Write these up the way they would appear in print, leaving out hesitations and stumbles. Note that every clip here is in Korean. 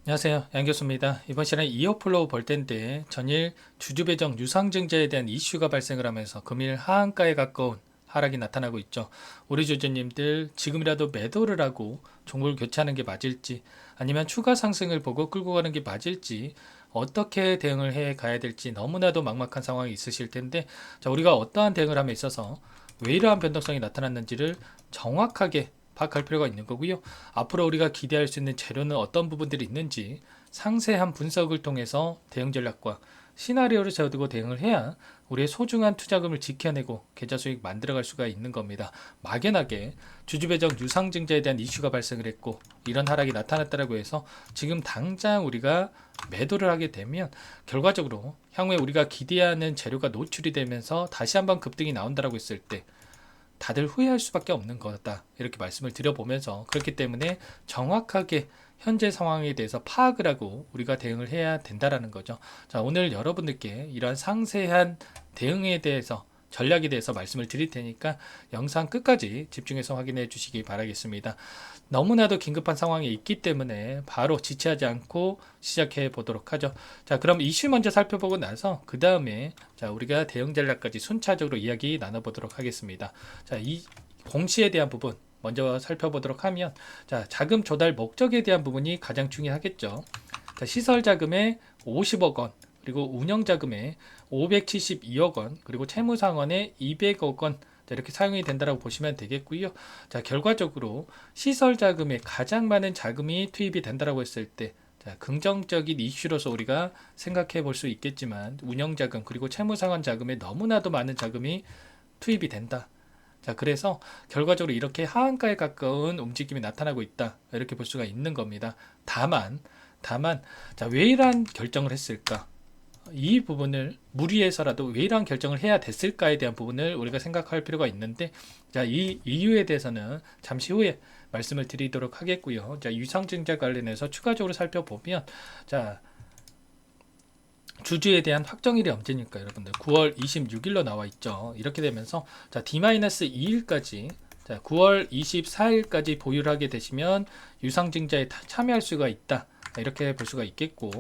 안녕하세요. 양 교수입니다. 이번 시간에 이어플로우 볼 텐데 전일 주주배정 유상증자에 대한 이슈가 발생을 하면서 금일 하한가에 가까운 하락이 나타나고 있죠. 우리 주주님들 지금이라도 매도를 하고 종목을 교체하는 게 맞을지 아니면 추가 상승을 보고 끌고 가는 게 맞을지 어떻게 대응을 해 가야 될지 너무나도 막막한 상황이 있으실 텐데, 자, 우리가 어떠한 대응을 함에 있어서 왜 이러한 변동성이 나타났는지를 정확하게 파악할 필요가 있는 거고요. 앞으로 우리가 기대할 수 있는 재료는 어떤 부분들이 있는지 상세한 분석을 통해서 대응 전략과 시나리오를 세워두고 대응을 해야 우리의 소중한 투자금을 지켜내고 계좌 수익 만들어갈 수가 있는 겁니다. 막연하게 주주배정 유상증자에 대한 이슈가 발생을 했고 이런 하락이 나타났다고 해서 지금 당장 우리가 매도를 하게 되면 결과적으로 향후에 우리가 기대하는 재료가 노출이 되면서 다시 한번 급등이 나온다고 했을 때 다들 후회할 수밖에 없는 거다, 이렇게 말씀을 드려보면서, 그렇기 때문에 정확하게 현재 상황에 대해서 파악을 하고 우리가 대응을 해야 된다라는 거죠. 자, 오늘 여러분들께 이러한 상세한 대응에 대해서, 전략에 대해서 말씀을 드릴 테니까 영상 끝까지 집중해서 확인해 주시기 바라겠습니다. 너무나도 긴급한 상황에 있기 때문에 바로 지체하지 않고 시작해 보도록 하죠. 자, 그럼 이슈 먼저 살펴보고 나서 그 다음에 우리가 대응 전략까지 순차적으로 이야기 나눠보도록 하겠습니다. 자, 이 공시에 대한 부분 먼저 살펴보도록 하면, 자, 자금 조달 목적에 대한 부분이 가장 중요하겠죠. 자, 시설 자금의 50억 원, 그리고 운영 자금의 572억 원, 그리고 채무 상환의 200억 원, 이렇게 사용이 된다고 보시면 되겠고요. 자, 결과적으로 시설 자금에 가장 많은 자금이 투입이 된다고 했을 때, 자, 긍정적인 이슈로서 우리가 생각해 볼 수 있겠지만, 운영 자금 그리고 채무 상환 자금에 너무나도 많은 자금이 투입이 된다. 자, 그래서 결과적으로 이렇게 하한가에 가까운 움직임이 나타나고 있다, 이렇게 볼 수가 있는 겁니다. 다만, 자, 왜 이러한 결정을 했을까? 이 부분을 무리해서라도 왜 이러한 결정을 해야 됐을까에 대한 부분을 우리가 생각할 필요가 있는데, 자, 이 이유에 대해서는 잠시 후에 말씀을 드리도록 하겠고요. 자, 유상증자 관련해서 추가적으로 살펴보면, 자, 주주에 대한 확정일이 언제니까 여러분들 9월 26일로 나와 있죠. 이렇게 되면서 자, D-2일까지, 자, 9월 24일까지 보유를 하게 되시면 유상증자에 참여할 수가 있다, 이렇게 볼 수가 있겠고,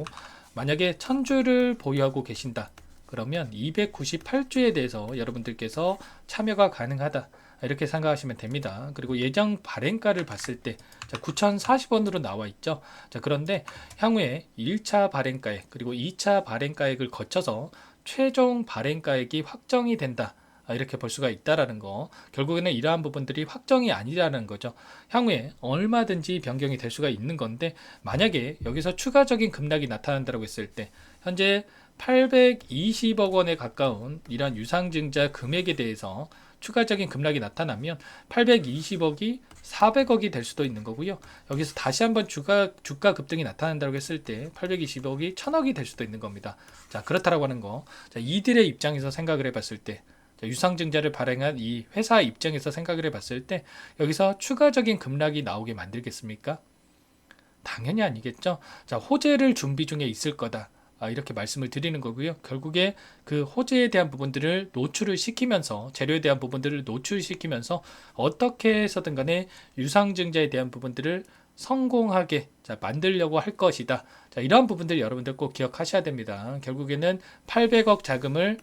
만약에 1000주를 보유하고 계신다 그러면 298주에 대해서 여러분들께서 참여가 가능하다, 이렇게 생각하시면 됩니다. 그리고 예정 발행가를 봤을 때 9,040원으로 나와 있죠. 자, 그런데 향후에 1차 발행가액 그리고 2차 발행가액을 거쳐서 최종 발행가액이 확정이 된다, 이렇게 볼 수가 있다라는 거. 결국에는 이러한 부분들이 확정이 아니라는 거죠. 향후에 얼마든지 변경이 될 수가 있는 건데, 만약에 여기서 추가적인 급락이 나타난다고 했을 때 현재 820억 원에 가까운 이러한 유상증자 금액에 대해서 추가적인 급락이 나타나면 820억이 400억이 될 수도 있는 거고요. 여기서 다시 한번 주가 급등이 나타난다고 했을 때 820억이 1000억이 될 수도 있는 겁니다. 자, 그렇다라고 하는 거. 자, 이들의 입장에서 생각을 해봤을 때, 유상증자를 발행한 이 회사 입장에서 생각을 해봤을 때 여기서 추가적인 급락이 나오게 만들겠습니까? 당연히 아니겠죠. 자, 호재를 준비 중에 있을 거다, 이렇게 말씀을 드리는 거고요. 결국에 그 호재에 대한 부분들을 노출을 시키면서, 재료에 대한 부분들을 노출시키면서 어떻게 해서든 간에 유상증자에 대한 부분들을 성공하게 만들려고 할 것이다. 자, 이러한 부분들 여러분들 꼭 기억하셔야 됩니다. 결국에는 800억 자금을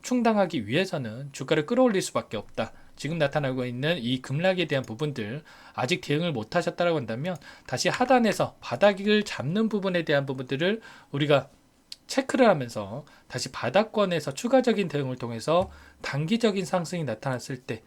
충당하기 위해서는 주가를 끌어올릴 수밖에 없다. 지금 나타나고 있는 이 급락에 대한 부분들 아직 대응을 못 하셨다고 한다면 다시 하단에서 바닥을 잡는 부분에 대한 부분들을 우리가 체크를 하면서 다시 바닥권에서 추가적인 대응을 통해서 단기적인 상승이 나타났을 때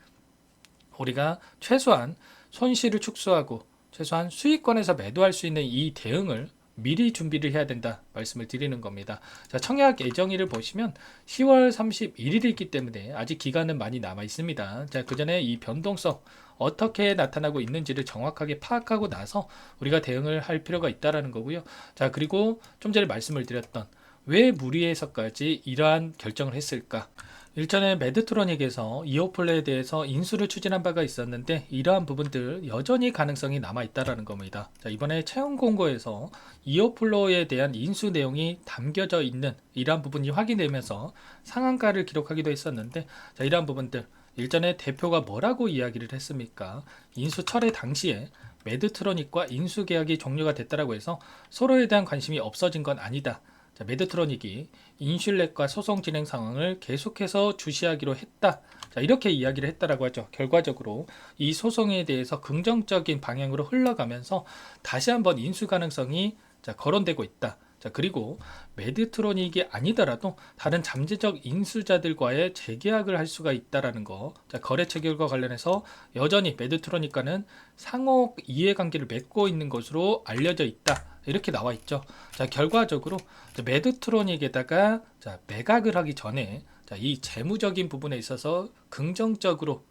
우리가 최소한 손실을 축소하고 최소한 수익권에서 매도할 수 있는 이 대응을 미리 준비를 해야 된다, 말씀을 드리는 겁니다. 자, 청약 예정일을 보시면 10월 31일이기 때문에 아직 기간은 많이 남아 있습니다. 자, 그 전에 이 변동성 어떻게 나타나고 있는지를 정확하게 파악하고 나서 우리가 대응을 할 필요가 있다라는 거고요. 자, 그리고 좀 전에 말씀을 드렸던 왜 무리해서까지 이러한 결정을 했을까? 일전에 매드트로닉에서 이어플레에 대해서 인수를 추진한 바가 있었는데 이러한 부분들 여전히 가능성이 남아 있다라는 겁니다. 자, 이번에 채용 공고에서 이어플로에 대한 인수 내용이 담겨져 있는 이러한 부분이 확인되면서 상한가를 기록하기도 했었는데, 자, 이러한 부분들 일전에 대표가 뭐라고 이야기를 했습니까? 인수 철회 당시에 매드트로닉과 인수 계약이 종료가 됐다라고 해서 서로에 대한 관심이 없어진 건 아니다. 자, 매드트로닉이 인슐렛과 소송 진행 상황을 계속해서 주시하기로 했다. 자, 이렇게 이야기를 했다라고 하죠. 결과적으로 이 소송에 대해서 긍정적인 방향으로 흘러가면서 다시 한번 인수 가능성이 거론되고 있다. 자, 그리고 매드트로닉이 아니더라도 다른 잠재적 인수자들과의 재계약을 할 수가 있다라는 거. 자, 거래 체결과 관련해서 여전히 매드트로닉과는 상호 이해관계를 맺고 있는 것으로 알려져 있다. 이렇게 나와 있죠. 자, 결과적으로 매드트로닉에다가 매각을 하기 전에 이 재무적인 부분에 있어서 긍정적으로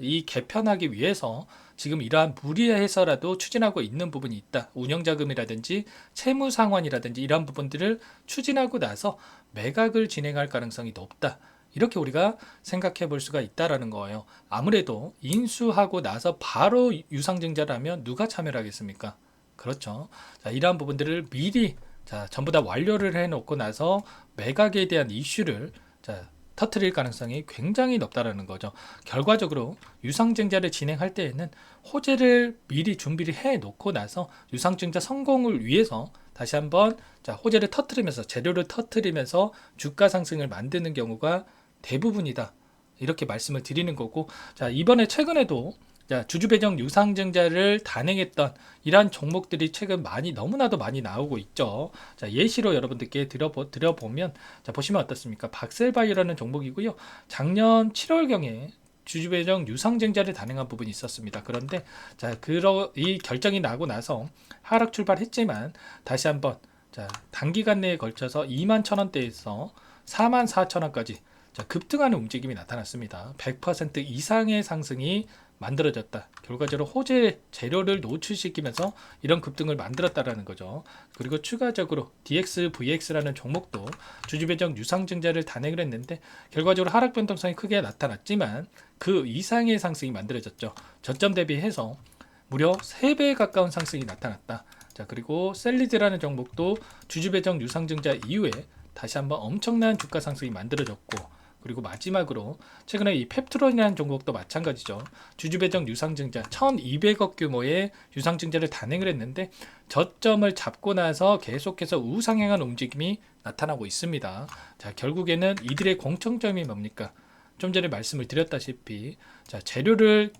이 개편하기 위해서 지금 이러한 무리해서라도 추진하고 있는 부분이 있다. 운영자금이라든지 채무상환이라든지 이러한 부분들을 추진하고 나서 매각을 진행할 가능성이 높다. 이렇게 우리가 생각해 볼 수가 있다라는 거예요. 아무래도 인수하고 나서 바로 유상증자라면 누가 참여를 하겠습니까? 그렇죠. 자, 이러한 부분들을 미리 전부 다 완료를 해놓고 나서 매각에 대한 이슈를 터트릴 가능성이 굉장히 높다라는 거죠. 결과적으로 유상증자를 진행할 때에는 호재를 미리 준비를 해 놓고 나서 유상증자 성공을 위해서 다시 한번 호재를 터트리면서 재료를 터트리면서 주가 상승을 만드는 경우가 대부분이다. 이렇게 말씀을 드리는 거고, 자, 이번에 최근에도 주주배정 유상증자를 단행했던 이러한 종목들이 최근 너무나도 많이 나오고 있죠. 자, 예시로 여러분들께 드려보면, 보시면 어떻습니까? 박셀바이오라는 종목이고요. 작년 7월경에 주주배정 유상증자를 단행한 부분이 있었습니다. 그런데 이 결정이 나고 나서 하락 출발했지만 다시 한번 단기간 내에 걸쳐서 21,000원대에서 44,000원까지 급등하는 움직임이 나타났습니다. 100% 이상의 상승이 만들어졌다. 결과적으로 호재 재료를 노출시키면서 이런 급등을 만들었다라는 거죠. 그리고 추가적으로 DXVX라는 종목도 주주배정 유상증자를 단행을 했는데 결과적으로 하락 변동성이 크게 나타났지만 그 이상의 상승이 만들어졌죠. 저점 대비해서 무려 3배에 가까운 상승이 나타났다. 자, 그리고 셀리드라는 종목도 주주배정 유상증자 이후에 다시 한번 엄청난 주가 상승이 만들어졌고, 그리고 마지막으로 최근에 이 펩트론이라는 종목도 마찬가지죠. 주주배정 유상증자 1200억 규모의 유상증자를 단행을 했는데 저점을 잡고 나서 계속해서 우상향한 움직임이 나타나고 있습니다. 자, 결국에는 이들의 공통점이 뭡니까? 좀 전에 말씀을 드렸다시피 재료를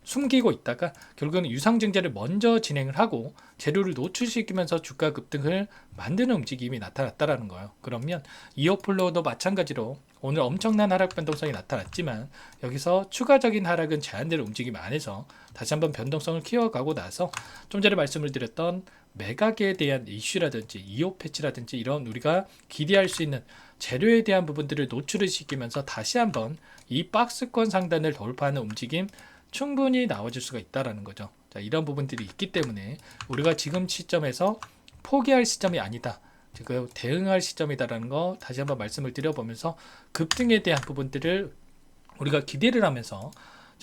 숨기고 있다가 결국은 유상증자를 먼저 진행을 하고 재료를 노출시키면서 주가 급등을 만드는 움직임이 나타났다라는 거예요. 그러면 이어플로우도 마찬가지로 오늘 엄청난 하락 변동성이 나타났지만 여기서 추가적인 하락은 제한될 움직임 안에서 다시 한번 변동성을 키워가고 나서 좀 전에 말씀을 드렸던 매각에 대한 이슈라든지 이오 패치라든지 이런 우리가 기대할 수 있는 재료에 대한 부분들을 노출을 시키면서 다시 한번 이 박스권 상단을 돌파하는 움직임 충분히 나와줄 수가 있다라는 거죠. 자, 이런 부분들이 있기 때문에 우리가 지금 시점에서 포기할 시점이 아니다. 지금 대응할 시점이다라는 거 다시 한번 말씀을 드려보면서 급등에 대한 부분들을 우리가 기대를 하면서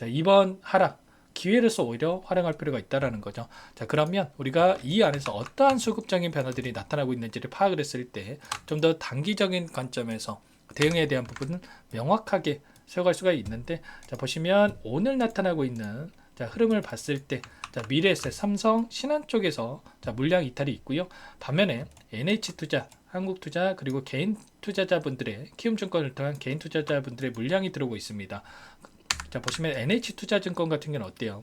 이번 하락 기회로서 오히려 활용할 필요가 있다라는 거죠. 자, 그러면 우리가 이 안에서 어떠한 수급적인 변화들이 나타나고 있는지를 파악을 했을 때 좀 더 단기적인 관점에서 대응에 대한 부분은 명확하게 세워갈 수가 있는데, 보시면 오늘 나타나고 있는 흐름을 봤을 때 미래에셋, 삼성, 신한 쪽에서 물량 이탈이 있고요. 반면에 NH투자, 한국투자 그리고 개인 투자자분들의 키움증권을 통한 개인 투자자분들의 물량이 들어오고 있습니다. 보시면 NH투자증권 같은 경우는 어때요?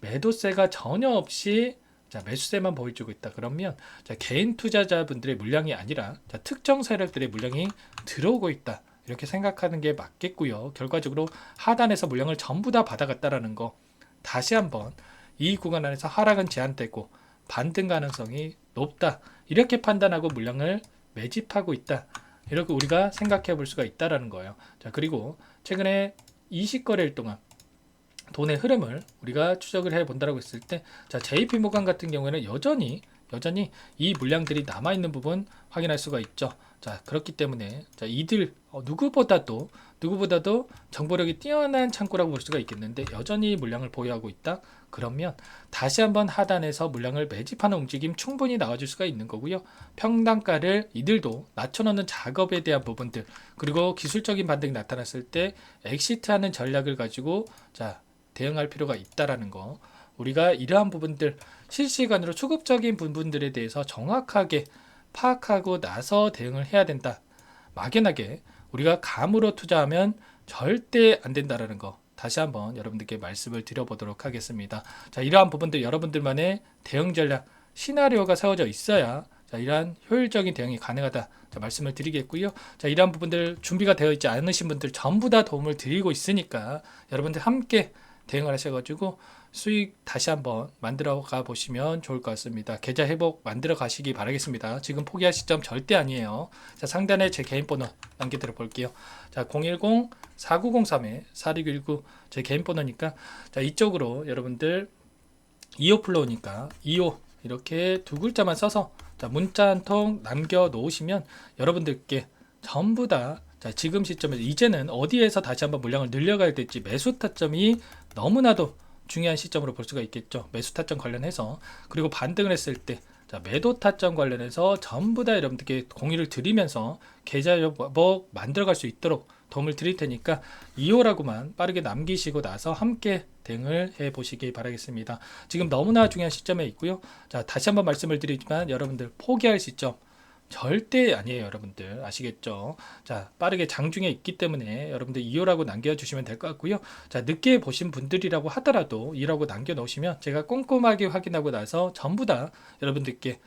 매도세가 전혀 없이 매수세만 보여주고 있다. 그러면 개인 투자자분들의 물량이 아니라 특정 세력들의 물량이 들어오고 있다. 이렇게 생각하는 게 맞겠고요. 결과적으로 하단에서 물량을 전부 다 받아갔다라는 거, 다시 한번 이 구간 안에서 하락은 제한되고 반등 가능성이 높다. 이렇게 판단하고 물량을 매집하고 있다. 이렇게 우리가 생각해 볼 수가 있다라는 거예요. 자, 그리고 최근에 20거래일 동안 돈의 흐름을 우리가 추적을 해 본다라고 했을 때, JP모간 같은 경우에는 여전히 이 물량들이 남아있는 부분 확인할 수가 있죠. 자, 그렇기 때문에 이들 누구보다도 누구보다도 정보력이 뛰어난 창구라고 볼 수가 있겠는데 여전히 물량을 보유하고 있다? 그러면 다시 한번 하단에서 물량을 매집하는 움직임 충분히 나와줄 수가 있는 거고요. 평단가를 이들도 낮춰놓는 작업에 대한 부분들, 그리고 기술적인 반등이 나타났을 때 엑시트하는 전략을 가지고 대응할 필요가 있다라는 거. 우리가 이러한 부분들 실시간으로 추급적인 부분들에 대해서 정확하게 파악하고 나서 대응을 해야 된다. 막연하게 우리가 감으로 투자하면 절대 안 된다라는 거 다시 한번 여러분들께 말씀을 드려보도록 하겠습니다. 이러한 부분들 여러분들만의 대응 전략 시나리오가 세워져 있어야 이러한 효율적인 대응이 가능하다 말씀을 드리겠고요. 이러한 부분들 준비가 되어 있지 않으신 분들 전부 다 도움을 드리고 있으니까 여러분들 함께 대응을 하셔가지고 수익 다시 한번 만들어 가 보시면 좋을 것 같습니다. 계좌 회복 만들어 가시기 바라겠습니다. 지금 포기할 시점 절대 아니에요. 상단에 제 개인 번호 남겨드려 볼게요. 010-4903-4619 제 개인 번호니까 이쪽으로 여러분들 2호 플로우니까 2호 이렇게 두 글자만 써서 문자 한 통 남겨 놓으시면 여러분들께 전부 다 지금 시점에서 이제는 어디에서 다시 한번 물량을 늘려가야 될지 매수 타점이 너무나도 중요한 시점으로 볼 수가 있겠죠. 매수 타점 관련해서, 그리고 반등을 했을 때 매도 타점 관련해서 전부 다 여러분들께 공유를 드리면서 계좌 회복 만들어갈 수 있도록 도움을 드릴 테니까 2호라고만 빠르게 남기시고 나서 함께 대응을 해 보시기 바라겠습니다. 지금 너무나 중요한 시점에 있고요. 다시 한번 말씀을 드리지만 여러분들 포기할 시점 절대 아니에요. 여러분들 아시겠죠? 빠르게 장중에 있기 때문에 여러분들 2호라고 남겨주시면 될 것 같고요. 늦게 보신 분들이라고 하더라도 2라고 남겨놓으시면 제가 꼼꼼하게 확인하고 나서 전부 다 여러분들께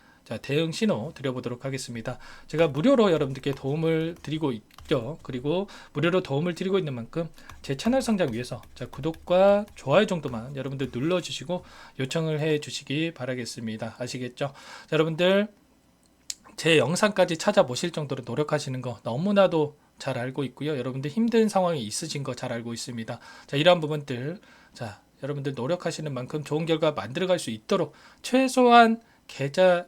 대응 신호 드려보도록 하겠습니다. 제가 무료로 여러분들께 도움을 드리고 있죠. 그리고 무료로 도움을 드리고 있는 만큼 제 채널 성장 위해서 구독과 좋아요 정도만 여러분들 눌러주시고 요청을 해 주시기 바라겠습니다. 아시겠죠? 여러분들 제 영상까지 찾아보실 정도로 노력하시는 거 너무나도 잘 알고 있고요. 여러분들 힘든 상황이 있으신 거 잘 알고 있습니다. 이러한 부분들 여러분들 노력하시는 만큼 좋은 결과 만들어갈 수 있도록 최소한 계좌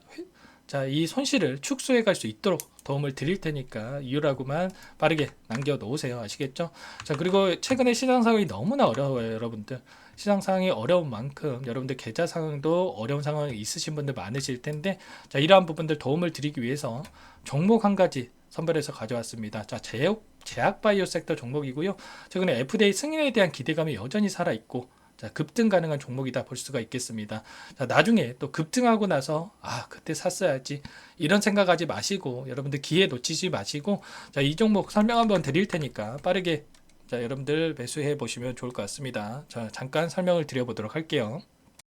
이 손실을 축소해 갈 수 있도록 도움을 드릴 테니까 이유라고만 빠르게 남겨 놓으세요. 아시겠죠? 그리고 최근에 시장 상황이 너무나 어려워요. 여러분들 시장 상황이 어려운 만큼 여러분들 계좌 상황도 어려운 상황이 있으신 분들 많으실 텐데 이러한 부분들 도움을 드리기 위해서 종목 한 가지 선별해서 가져왔습니다. 제약 바이오 섹터 종목이고요. 최근에 FDA 승인에 대한 기대감이 여전히 살아있고 급등 가능한 종목이다 볼 수가 있겠습니다. 나중에 또 급등하고 나서 그때 샀어야지 이런 생각하지 마시고 여러분들 기회 놓치지 마시고 이 종목 설명 한번 드릴 테니까 빠르게 여러분들 매수해 보시면 좋을 것 같습니다. 잠깐 설명을 드려보도록 할게요.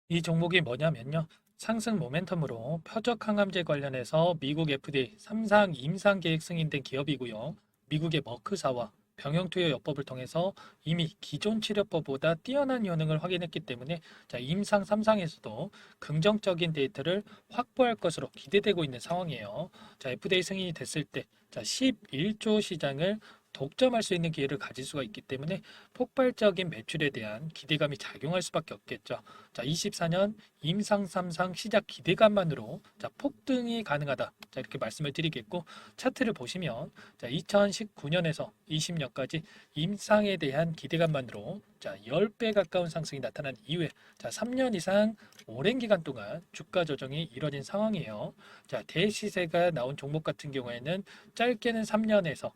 이 종목이 뭐냐면요. 상승 모멘텀으로 표적 항암제 관련해서 미국 FDA 3상 임상 계획 승인된 기업이고요. 미국의 머크사와 병용투여 요법을 통해서 이미 기존 치료법보다 뛰어난 효능을 확인했기 때문에 임상 3상에서도 긍정적인 데이터를 확보할 것으로 기대되고 있는 상황이에요. FDA 승인이 됐을 때 11조 시장을 독점할 수 있는 기회를 가질 수가 있기 때문에 폭발적인 매출에 대한 기대감이 작용할 수밖에 없겠죠. 24년 임상 3상 시작 기대감만으로 폭등이 가능하다. 이렇게 말씀을 드리겠고 차트를 보시면 2019년에서 20년까지 임상에 대한 기대감만으로 10배 가까운 상승이 나타난 이후에 3년 이상 오랜 기간 동안 주가 조정이 이뤄진 상황이에요. 대시세가 나온 종목 같은 경우에는 짧게는 3년에서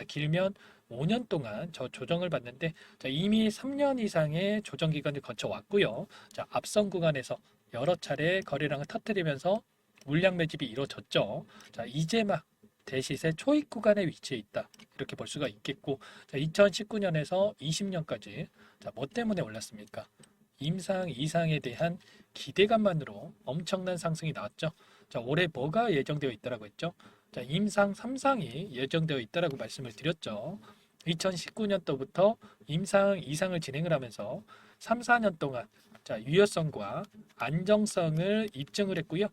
길면 5년 동안 조정을 받는데 이미 3년 이상의 조정 기간을 거쳐왔고요. 앞선 구간에서 여러 차례 거래량을 터뜨리면서 물량 매집이 이루어졌죠. 이제 막 대시세 초입 구간에 위치해 있다. 이렇게 볼 수가 있겠고 2019년에서 20년까지 뭐 때문에 올랐습니까? 임상 이상에 대한 기대감만으로 엄청난 상승이 나왔죠. 올해 뭐가 예정되어 있다라고 했죠? 임상 3상이 예정되어 있다라고 말씀을 드렸죠. 2019년도부터 임상 2상을 진행을 하면서 3, 4년 동안 유효성과 안정성을 입증을 했고요.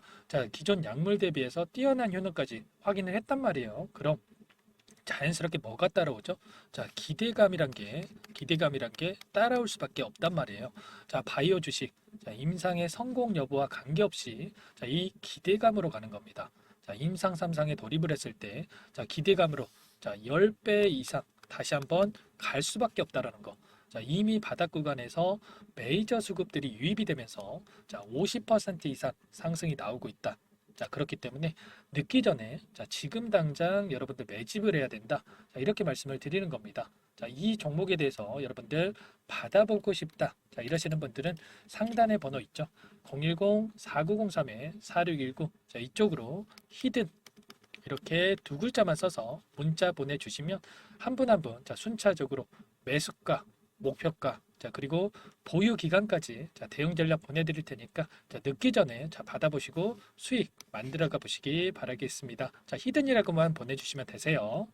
기존 약물 대비해서 뛰어난 효능까지 확인을 했단 말이에요. 그럼 자연스럽게 뭐가 따라오죠? 기대감이란 게 따라올 수밖에 없단 말이에요. 바이오 주식 임상의 성공 여부와 관계없이 이 기대감으로 가는 겁니다. 임상 3상에 돌입을 했을 때 기대감으로 10배 이상 다시 한번 갈 수밖에 없다라는 거. 자, 이미 바닥 구간에서 메이저 수급들이 유입이 되면서 자, 50% 이상 상승이 나오고 있다. 자, 그렇기 때문에 늦기 전에 자, 지금 당장 여러분들 매집을 해야 된다. 자, 이렇게 말씀을 드리는 겁니다. 자, 이 종목에 대해서 여러분들 받아보고 싶다. 자, 이러시는 분들은 상단에 번호 있죠. 010-4903-4619. 자, 이쪽으로 히든 이렇게 두 글자만 써서 문자 보내주시면 한 분 한 분 자, 순차적으로 매수가, 목표가, 자, 그리고 보유 기간까지 자, 대응 전략 보내드릴 테니까 자, 늦기 전에 자, 받아보시고 수익 만들어가 보시기 바라겠습니다. 자, 히든이라고만 보내주시면 되세요.